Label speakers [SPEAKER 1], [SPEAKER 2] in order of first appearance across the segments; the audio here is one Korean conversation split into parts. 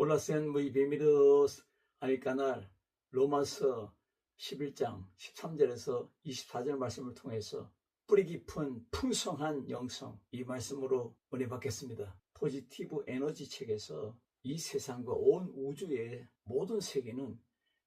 [SPEAKER 1] Hola, sean muy bienvenidos al canal. 로마서 11장 13절에서 24절 말씀을 통해서 뿌리 깊은 풍성한 영성, 이 말씀으로 은혜 받겠습니다. 포지티브 에너지 책에서 이 세상과 온 우주의 모든 세계는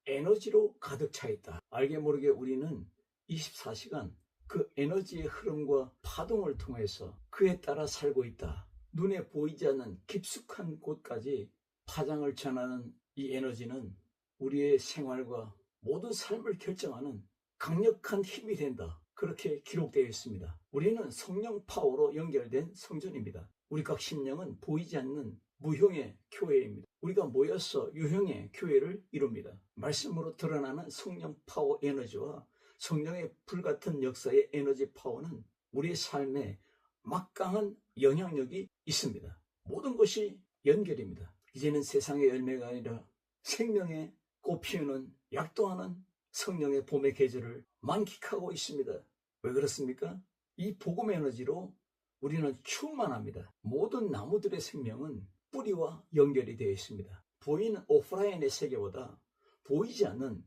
[SPEAKER 1] 에너지로 가득 차 있다. 알게 모르게 우리는 24시간 그 에너지의 흐름과 파동을 통해서 그에 따라 살고 있다. 눈에 보이지 않는 깊숙한 곳까지 파장을 전하는 이 에너지는 우리의 생활과 모든 삶을 결정하는 강력한 힘이 된다. 그렇게 기록되어 있습니다. 우리는 성령 파워로 연결된 성전입니다. 우리 각 심령은 보이지 않는 무형의 교회입니다. 우리가 모여서 유형의 교회를 이룹니다. 말씀으로 드러나는 성령 파워 에너지와 성령의 불같은 역사의 에너지 파워는 우리의 삶에 막강한 영향력이 있습니다. 모든 것이 연결입니다. 이제는 세상의 열매가 아니라 생명의 꽃 피우는 약도하는 성령의 봄의 계절을 만끽하고 있습니다. 왜 그렇습니까? 이 복음 에너지로 우리는 충만합니다. 모든 나무들의 생명은 뿌리와 연결이 되어 있습니다. 보이는 오프라인의 세계보다 보이지 않는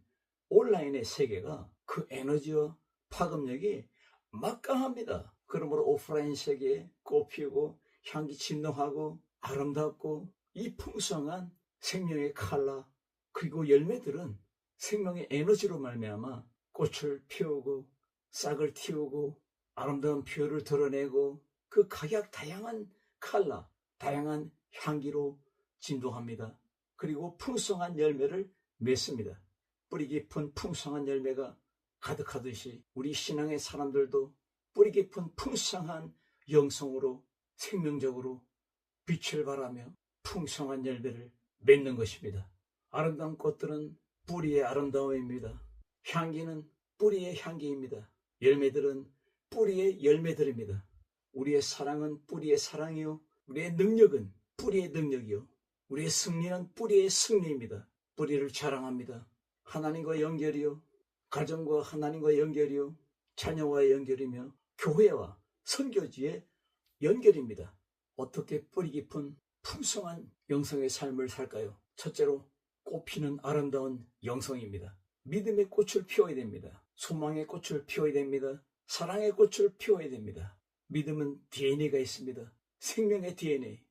[SPEAKER 1] 온라인의 세계가 그 에너지와 파급력이 막강합니다. 그러므로 오프라인 세계에 꽃 피우고 향기 진동하고 아름답고 이 풍성한 생명의 칼라 그리고 열매들은 생명의 에너지로 말미암아 꽃을 피우고 싹을 틔우고 아름다운 표를 드러내고 그 각약 다양한 칼라, 다양한 향기로 진동합니다. 그리고 풍성한 열매를 맺습니다. 뿌리 깊은 풍성한 열매가 가득하듯이 우리 신앙의 사람들도 뿌리 깊은 풍성한 영성으로 생명적으로 빛을 발하며 풍성한 열매를 맺는 것입니다. 아름다운 꽃들은 뿌리의 아름다움입니다. 향기는 뿌리의 향기입니다. 열매들은 뿌리의 열매들입니다. 우리의 사랑은 뿌리의 사랑이요, 우리의 능력은 뿌리의 능력이요, 우리의 승리는 뿌리의 승리입니다. 뿌리를 자랑합니다. 하나님과 연결이요, 가정과 하나님과 연결이요, 자녀와의 연결이며 교회와 선교지의 연결입니다. 어떻게 뿌리 깊은 풍성한 영성의 삶을 살까요? 첫째로 꽃피는 아름다운 영성입니다. 믿음의 꽃을 피워야 됩니다. 소망의 꽃을 피워야 됩니다. 사랑의 꽃을 피워야 됩니다. 믿음은 DNA가 있습니다. 생명의 DNA,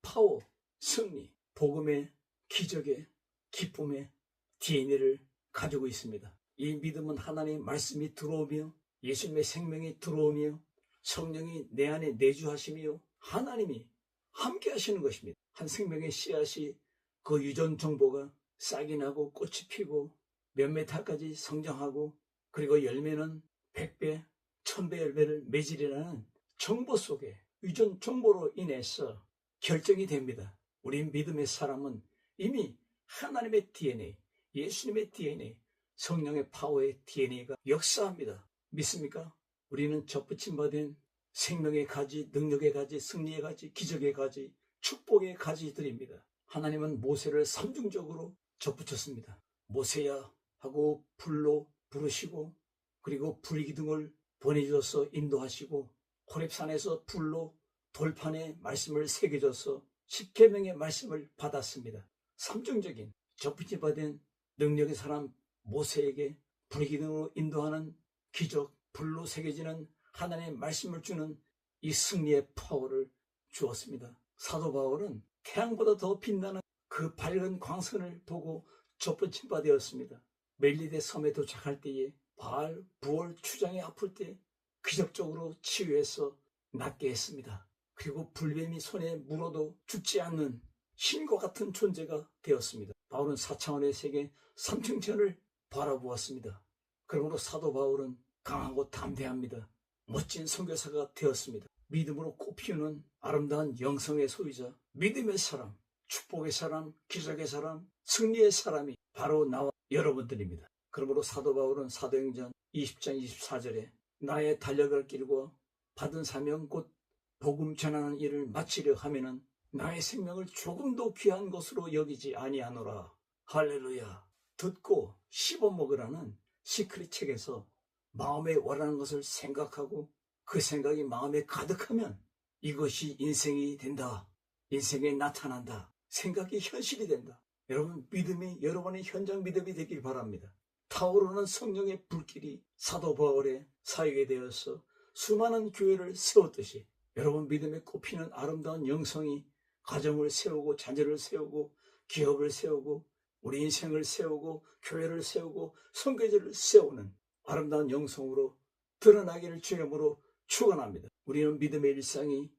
[SPEAKER 1] 파워, 승리, 복음의 기적의 기쁨의 DNA를 가지고 있습니다. 이 믿음은 하나님의 말씀이 들어오며 예수님의 생명이 들어오며 성령이 내 안에 내주하시며 하나님이 함께 하시는 것입니다. 한 생명의 씨앗이 그 유전 정보가 싹이 나고 꽃이 피고 몇 메타까지 성장하고 그리고 열매는 100배, 1000배 열매를 맺으리라는 정보 속에 유전 정보로 인해서 결정이 됩니다. 우리 믿음의 사람은 이미 하나님의 DNA, 예수님의 DNA, 성령의 파워의 DNA가 역사합니다. 믿습니까? 우리는 접붙임 받은 생명의 가지, 능력의 가지, 승리의 가지, 기적의 가지, 축복의 가지들입니다. 하나님은 모세를 삼중적으로 접붙였습니다. 모세야 하고 불로 부르시고 그리고 불기둥을 보내주셔서 인도하시고 호렙산에서 불로 돌판에 말씀을 새겨줘서 십계명의 말씀을 받았습니다. 삼중적인 접붙임 받은 능력의 사람 모세에게 불기둥으로 인도하는 기적, 불로 새겨지는 하나님의 말씀을 주는 이 승리의 파워를 주었습니다. 사도 바울은 태양보다 더 빛나는 그 밝은 광선을 보고 접붙임바 되었습니다. 멜리데 섬에 도착할 때에 바알, 부월, 추장이 아플 때 기적적으로 치유해서 낫게 했습니다. 그리고 불뱀이 손에 물어도 죽지 않는 신과 같은 존재가 되었습니다. 바울은 4차원의 세계 3층천을 바라보았습니다. 그러므로 사도 바울은 강하고 담대합니다. 멋진 선교사가 되었습니다. 믿음으로 꽃피우는 아름다운 영성의 소유자, 믿음의 사람, 축복의 사람, 기적의 사람, 승리의 사람이 바로 나와 여러분들입니다. 그러므로 사도 바울은 사도행전 20장 24절에 나의 달려갈 길과 받은 사명 곧 복음 전하는 일을 마치려 하면은 나의 생명을 조금도 귀한 것으로 여기지 아니하노라. 할렐루야. 듣고 씹어먹으라는 시크릿 책에서 마음에 원하는 것을 생각하고 그 생각이 마음에 가득하면 이것이 인생이 된다. 인생에 나타난다. 생각이 현실이 된다. 여러분, 믿음이 여러분의 현장 믿음이 되길 바랍니다. 타오르는 성령의 불길이 사도 바울의 사역에 되어서 수많은 교회를 세웠듯이 여러분 믿음에 꼽히는 아름다운 영성이 가정을 세우고 자녀를 세우고 기업을 세우고 우리 인생을 세우고 교회를 세우고 선교제를 세우는 아름다운 영성으로 드러나기를 주님으로 축원합니다. 우리는 믿음의 일상이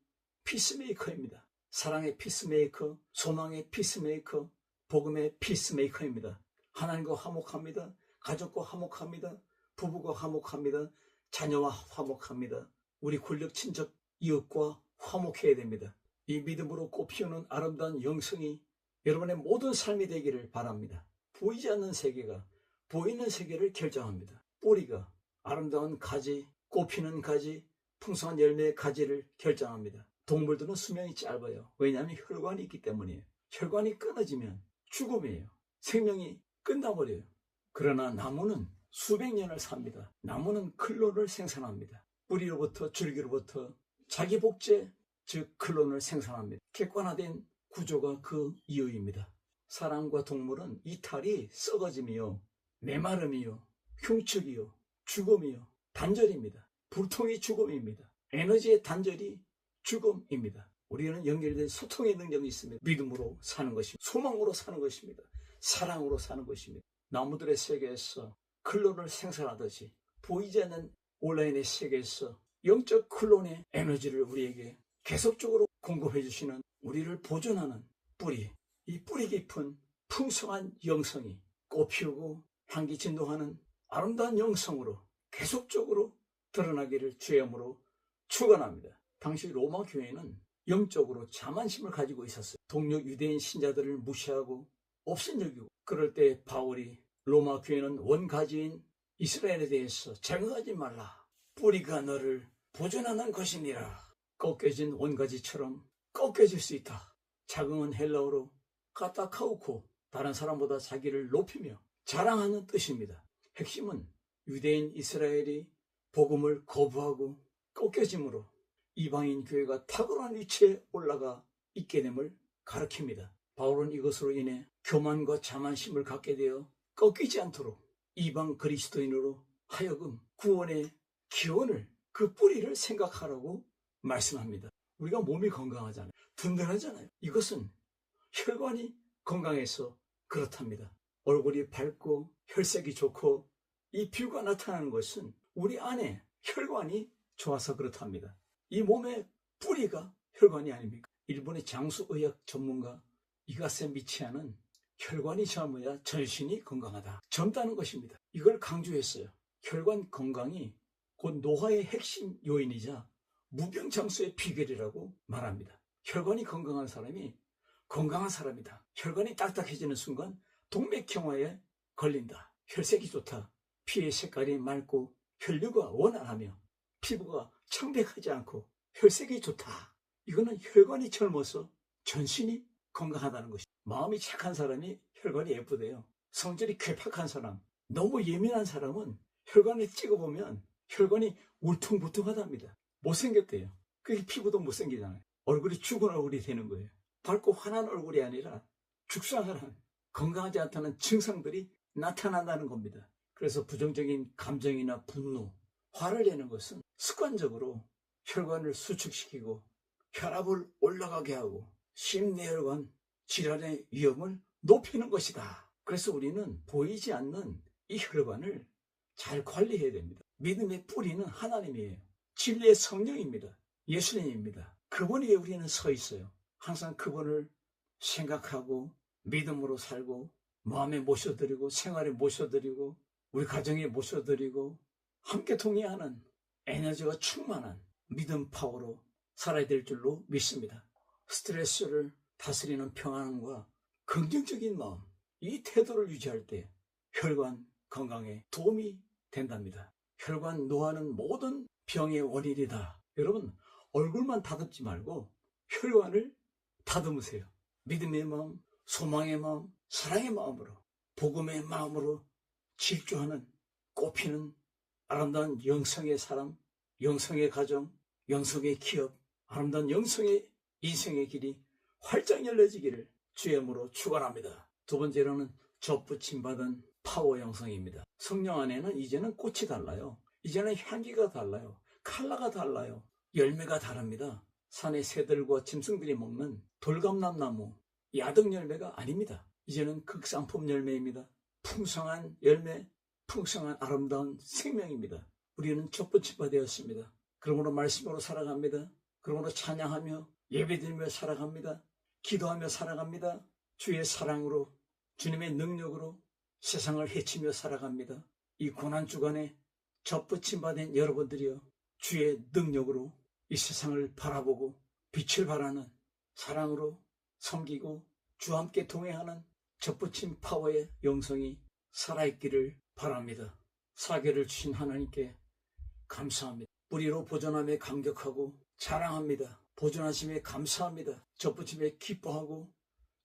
[SPEAKER 1] 피스메이커입니다. 사랑의 피스메이커, 소망의 피스메이커, 복음의 피스메이커입니다. 하나님과 화목합니다. 가족과 화목합니다. 부부가 화목합니다. 자녀와 화목합니다. 우리 권력 친척 이웃과 화목해야 됩니다. 이 믿음으로 꽃피우는 아름다운 영성이 여러분의 모든 삶이 되기를 바랍니다. 보이지 않는 세계가 보이는 세계를 결정합니다. 뿌리가 아름다운 가지, 꽃피는 가지, 풍성한 열매의 가지를 결정합니다. 동물들은 수명이 짧아요. 왜냐하면 혈관이 있기 때문이에요. 혈관이 끊어지면 죽음이에요. 생명이 끝나버려요. 그러나 나무는 수백 년을 삽니다. 나무는 클론을 생산합니다. 뿌리로부터 줄기로부터 자기 복제, 즉 클론을 생산합니다. 객관화된 구조가 그 이유입니다. 사람과 동물은 이탈이 썩어짐이요, 메마름이요, 흉측이요, 죽음이요, 단절입니다. 불통이 죽음입니다. 에너지의 단절이 죽음입니다. 우리는 연결된 소통의 능력이 있습니다. 믿음으로 사는 것입니다. 소망으로 사는 것입니다. 사랑으로 사는 것입니다. 나무들의 세계에서 클론을 생산하듯이 보이지 않는 온라인의 세계에서 영적 클론의 에너지를 우리에게 계속적으로 공급해 주시는 우리를 보존하는 뿌리, 이 뿌리 깊은 풍성한 영성이 꽃피우고 향기 진동하는 아름다운 영성으로 계속적으로 드러나기를 주의 이름으로 축원합니다. 당시 로마 교회는 영적으로 자만심을 가지고 있었어요. 동료 유대인 신자들을 무시하고 업신여기고, 그럴 때 바울이 로마 교회는 원가지인 이스라엘에 대해서 자극하지 말라. 뿌리가 너를 보존하는 것이니라. 꺾여진 원가지처럼 꺾여질 수 있다. 자긍은 헬라어로 카타카우코, 다른 사람보다 자기를 높이며 자랑하는 뜻입니다. 핵심은 유대인 이스라엘이 복음을 거부하고 꺾여짐으로 이방인 교회가 탁월한 위치에 올라가 있게 됨을 가르칩니다. 바울은 이것으로 인해 교만과 자만심을 갖게 되어 꺾이지 않도록 이방 그리스도인으로 하여금 구원의 기원을, 그 뿌리를 생각하라고 말씀합니다. 우리가 몸이 건강하잖아요. 든든하잖아요. 이것은 혈관이 건강해서 그렇답니다. 얼굴이 밝고 혈색이 좋고 이 뷰가 나타나는 것은 우리 안에 혈관이 좋아서 그렇답니다. 이 몸의 뿌리가 혈관이 아닙니까? 일본의 장수의학 전문가 이가세 미치아는 혈관이 젊어야 전신이 건강하다, 젊다는 것입니다. 이걸 강조했어요. 혈관 건강이 곧 노화의 핵심 요인이자 무병장수의 비결이라고 말합니다. 혈관이 건강한 사람이 건강한 사람이다. 혈관이 딱딱해지는 순간 동맥경화에 걸린다. 혈색이 좋다. 피의 색깔이 맑고 혈류가 원활하며 피부가 청백하지 않고 혈색이 좋다. 이거는 혈관이 젊어서 전신이 건강하다는 것입니다. 마음이 착한 사람이 혈관이 예쁘대요. 성질이 괴팍한 사람, 너무 예민한 사람은 혈관을 찍어보면 혈관이 울퉁불퉁하답니다. 못생겼대요. 그게 피부도 못생기잖아요. 얼굴이 죽은 얼굴이 되는 거예요. 밝고 환한 얼굴이 아니라 죽상한, 건강하지 않다는 증상들이 나타난다는 겁니다. 그래서 부정적인 감정이나 분노, 화를 내는 것은 습관적으로 혈관을 수축시키고 혈압을 올라가게 하고 심내혈관 질환의 위험을 높이는 것이다. 그래서 우리는 보이지 않는 이 혈관을 잘 관리해야 됩니다. 믿음의 뿌리는 하나님이에요. 진리의 성령입니다. 예수님입니다. 그분 위에 우리는 서 있어요. 항상 그분을 생각하고 믿음으로 살고 마음에 모셔드리고 생활에 모셔드리고 우리 가정에 모셔드리고 함께 동의하는 에너지가 충만한 믿음 파워로 살아야 될 줄로 믿습니다. 스트레스를 다스리는 평안함과 긍정적인 마음, 이 태도를 유지할 때 혈관 건강에 도움이 된답니다. 혈관 노화는 모든 병의 원인이다. 여러분, 얼굴만 다듬지 말고 혈관을 다듬으세요. 믿음의 마음, 소망의 마음, 사랑의 마음으로, 복음의 마음으로 질주하는, 꽃피는 아름다운 영성의 사람, 영성의 가정, 영성의 기업, 아름다운 영성의 인생의 길이 활짝 열려지기를 주염으로 축원합니다. 두 번째로는 접붙임받은 파워 영성입니다. 성령 안에는 이제는 꽃이 달라요. 이제는 향기가 달라요. 컬러가 달라요. 열매가 다릅니다. 산의 새들과 짐승들이 먹는 돌감람나무, 야등 열매가 아닙니다. 이제는 극상품 열매입니다. 풍성한 열매, 풍성한 아름다운 생명입니다. 우리는 접붙임받았습니다. 그러므로 말씀으로 살아갑니다. 그러므로 찬양하며 예배드리며 살아갑니다. 기도하며 살아갑니다. 주의 사랑으로, 주님의 능력으로 세상을 헤치며 살아갑니다. 이 고난주간에 접붙임받은 여러분들이여, 주의 능력으로 이 세상을 바라보고 빛을 발하는 사랑으로 섬기고 주와 함께 동행하는 접붙임 파워의 영성이 살아있기를 바랍니다. 사계를 주신 하나님께 감사합니다. 뿌리로 보존함에 감격하고 자랑합니다. 보존하심에 감사합니다. 접붙임에 기뻐하고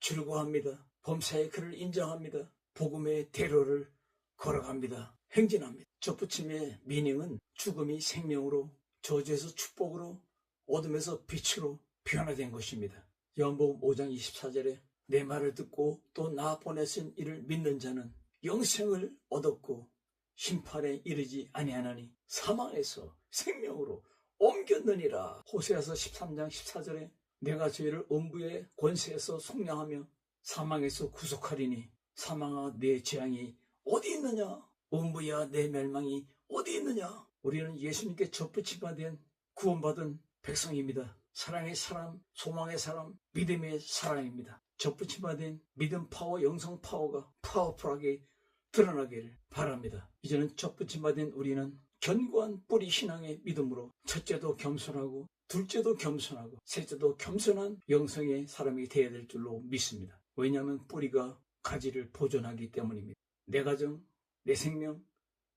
[SPEAKER 1] 즐거워합니다. 범사에 그를 인정합니다. 복음의 대로를 걸어갑니다. 행진합니다. 접붙임의 미닝은 죽음이 생명으로, 저주에서 축복으로, 어둠에서 빛으로 변화된 것입니다. 요한복음 5장 24절에 내 말을 듣고 또 나 보내신 이를 믿는 자는 영생을 얻었고 심판에 이르지 아니하나니 사망에서 생명으로 옮겼느니라. 호세아서 13장 14절에 내가 저희를 음부의 권세에서 속량하며 사망에서 구속하리니 사망아 내 재앙이 어디 있느냐, 음부야 내 멸망이 어디 있느냐. 우리는 예수님께 접붙임받은 구원받은 백성입니다. 사랑의 사람, 소망의 사람, 믿음의 사람입니다. 접붙임받은 믿음 파워, 영성 파워가 파워풀하게 드러나기를 바랍니다. 이제는 접붙임받은 우리는 견고한 뿌리 신앙의 믿음으로 첫째도 겸손하고 둘째도 겸손하고 셋째도 겸손한 영성의 사람이 되어야 될 줄로 믿습니다. 왜냐하면 뿌리가 가지를 보존하기 때문입니다. 내 가정, 내 생명,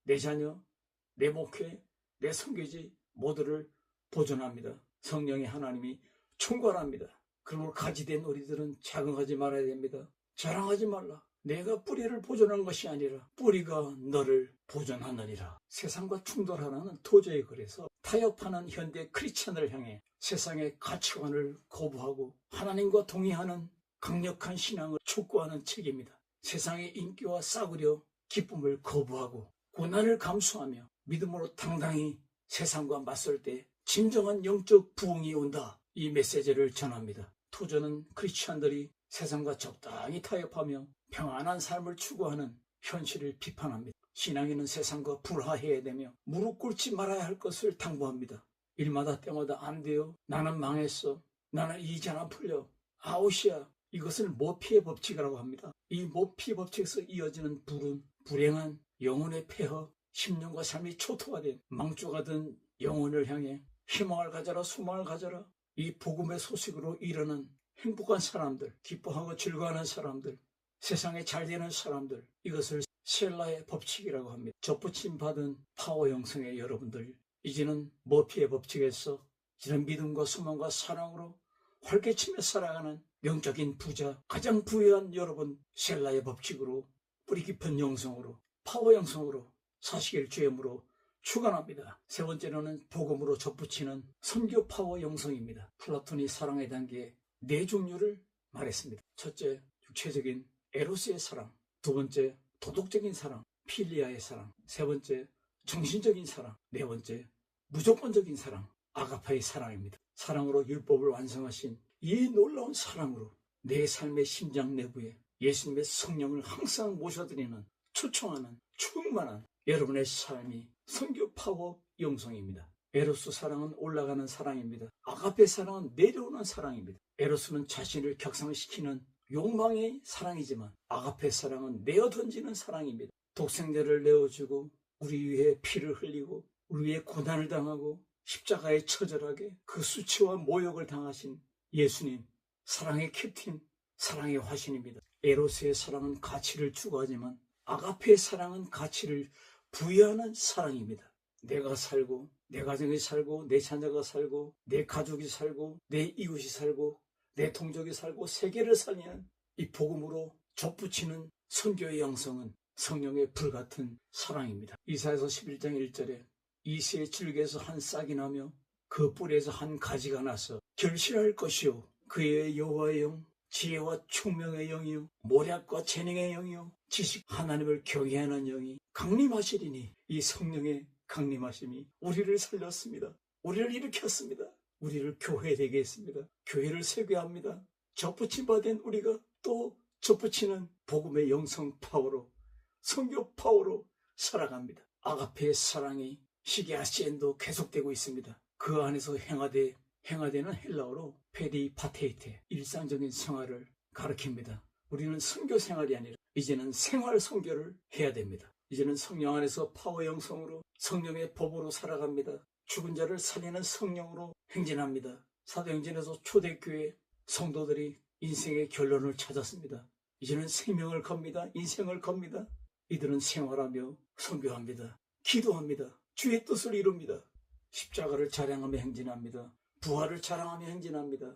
[SPEAKER 1] 내 자녀, 내 목회, 내 선교지 모두를 보존합니다. 성령의 하나님이 총괄합니다. 그러므로 가지된 우리들은 자긍하지 말아야 됩니다. 자랑하지 말라. 내가 뿌리를 보존한 것이 아니라 뿌리가 너를 보존하느니라. 세상과 충돌하는 도저히 그래서 타협하는 현대 크리스찬을 향해 세상의 가치관을 거부하고 하나님과 동의하는 강력한 신앙을 촉구하는 책입니다. 세상의 인기와 싸구려 기쁨을 거부하고 고난을 감수하며 믿음으로 당당히 세상과 맞설 때 진정한 영적 부흥이 온다. 이 메시지를 전합니다. 토저는 크리스찬들이 세상과 적당히 타협하며 평안한 삶을 추구하는 현실을 비판합니다. 신앙인은 세상과 불화해야 되며 무릎 꿇지 말아야 할 것을 당부합니다. 일마다 때마다 안 돼요. 나는 망했어. 나는 이 잘 안 풀려. 아웃이야. 이것을 모피의 법칙이라고 합니다. 이 모피 법칙에서 이어지는 불행한 영혼의 폐허, 심령과 삶이 초토화된 망조가 된 영혼을 향해 희망을 가져라, 소망을 가져라. 이 복음의 소식으로 일어난 행복한 사람들, 기뻐하고 즐거워하는 사람들, 세상에 잘 되는 사람들, 이것을 셀라의 법칙이라고 합니다. 접붙임 받은 파워 영성의 여러분들, 이제는 머피의 법칙에서 이제는 믿음과 소망과 사랑으로 활개치며 살아가는 영적인 부자, 가장 부유한 여러분, 셀라의 법칙으로 뿌리 깊은 영성으로, 파워 영성으로 사시길 주임으로 축원합니다. 세 번째로는 복음으로 접붙이는 선교 파워 영성입니다. 플라톤이 사랑의 단계에 네 종류를 말했습니다. 첫째, 육체적인 에로스의 사랑. 두 번째, 도덕적인 사랑, 필리아의 사랑. 세 번째, 정신적인 사랑. 네 번째, 무조건적인 사랑, 아가파의 사랑입니다. 사랑으로 율법을 완성하신 이 놀라운 사랑으로 내 삶의 심장 내부에 예수님의 성령을 항상 모셔드리는, 초청하는, 충만한 여러분의 삶이 선교 파워 영성입니다. 에로스 사랑은 올라가는 사랑입니다. 아가페 사랑은 내려오는 사랑입니다. 에로스는 자신을 격상시키는 욕망의 사랑이지만 아가페 사랑은 내어 던지는 사랑입니다. 독생자를 내어주고 우리 위해 피를 흘리고 우리 위해 고난을 당하고 십자가에 처절하게 그 수치와 모욕을 당하신 예수님, 사랑의 캡틴, 사랑의 화신입니다. 에로스의 사랑은 가치를 추구하지만 아가페의 사랑은 가치를 부여하는 사랑입니다. 내가 살고 내 가정이 살고 내 자녀가 살고 내 가족이 살고 내 이웃이 살고 내 동족이 살고 세계를 살리는 이 복음으로 접붙이는 선교의 영성은 성령의 불같은 사랑입니다. 이사야서 11장 1절에 이새의 줄기에서 한 싹이 나며 그 뿌리에서 한 가지가 나서 결실할 것이요 그의 여호와의 영 지혜와 총명의 영이요 모략과 재능의 영이요 지식 하나님을 경외하는 영이 강림하시리니 이 성령의 강림하심이 우리를 살렸습니다. 우리를 일으켰습니다. 우리를 교회되게 했습니다. 교회를 세게 합니다. 접붙임 받은 우리가 또 접붙이는 복음의 영성 파워로 성교 파워로 살아갑니다. 아가페의 사랑이 시게아시엔도 계속되고 있습니다. 그 안에서 행하되는 헬라어로 페리파테이테 일상적인 생활을 가르칩니다. 우리는 선교 생활이 아니라 이제는 생활 선교를 해야 됩니다. 이제는 성령 안에서 파워 영성으로 성령의 법으로 살아갑니다. 죽은 자를 살리는 성령으로 행진합니다. 사도행전에서 초대교회 성도들이 인생의 결론을 찾았습니다. 이제는 생명을 겁니다. 인생을 겁니다. 이들은 생활하며 선교합니다. 기도합니다. 주의 뜻을 이룹니다. 십자가를 자랑하며 행진합니다. 부활을 자랑하며 행진합니다.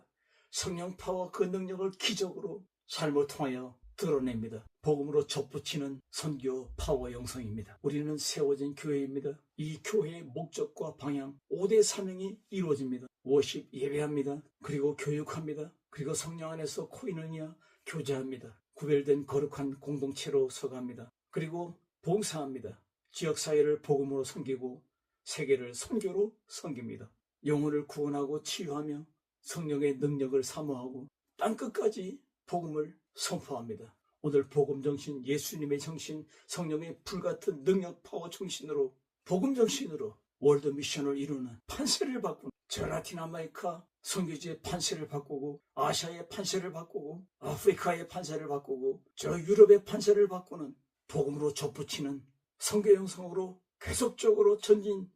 [SPEAKER 1] 성령 파워 그 능력을 기적으로 삶을 통하여 드러냅니다. 복음으로 접붙이는 선교 파워 영성입니다. 우리는 세워진 교회입니다. 이 교회의 목적과 방향 5대 사명이 이루어집니다. 워십 예배합니다. 그리고 교육합니다. 그리고 성령 안에서 코이노니아 교제합니다. 구별된 거룩한 공동체로 서갑니다. 그리고 봉사합니다. 지역사회를 복음으로 섬기고 세계를 선교로 섬깁니다. 영혼을 구원하고 치유하며 성령의 능력을 사모하고 땅끝까지 복음을 선포합니다. 오늘 복음 정신, 예수님의 정신, 성령의 불같은 능력 파워 정신으로 복음 정신으로 월드 미션을 이루는 판세를 바꾸는 저 라틴 아메리카 선교지의 판세를 바꾸고 아시아의 판세를 바꾸고 아프리카의 판세를 바꾸고 저 유럽의 판세를 바꾸는 복음으로 접붙이는 선교 영성으로 계속적으로 전진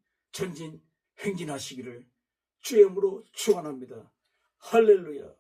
[SPEAKER 1] 행진하시기를 주의 이름으로 축원합니다. 할렐루야.